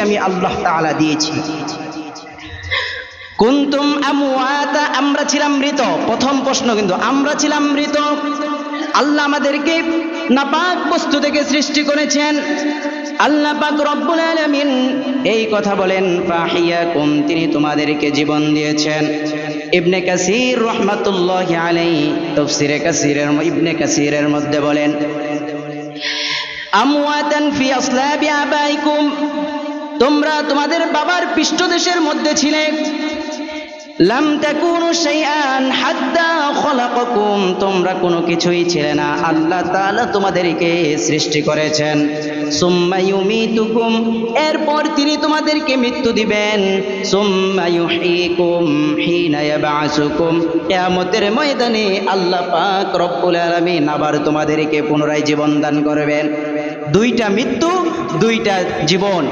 আমি আল্লাহ তাআলা দিয়েছি। কুনতুম আমওয়াতা, আমরা ছিলাম মৃত। প্রথম প্রশ্ন কিন্তু আমরা ছিলাম মৃত। আল্লাহ আমাদেরকে নাপাক বস্তু থেকে সৃষ্টি করেছেন। আল্লাহ পাক রব্বুল আলামিন এই কথা বলেন, ফাহিয়াকুম, তিনি তোমাদেরকে জীবন দিয়েছেন। ইবনে কাসির রাহমাতুল্লাহি আলাইহি তাফসীরে কাসিরের ইবনে কাসিরের মধ্যে বলেন, আমওয়াতান ফি আসলাবি আবাইকুম, তোমরা তোমাদের বাবার পৃষ্ঠদেশের মধ্যে ছিলে। লাম তাকুনু শাইআন হাত্তা খলাকাকুম, তোমরা কোনো কিছুই ছিলে না, আল্লাহ তাআলা তোমাদেরকে সৃষ্টি করেছেন। সুম্মা ইউমিতুকুম, এরপর তিনি তোমাদেরকে মৃত্যু দিবেন। সুম্মা ইউহয়িকুম হিনা ইয়াবআসুকুম, কিয়ামতের ময়দানে আল্লাহ পাক রব্বুল আলামিন আবার তোমাদেরকে পুনরায় জীবন দান করবেন। দুইটা মৃত্যু, দুইটা জীবন।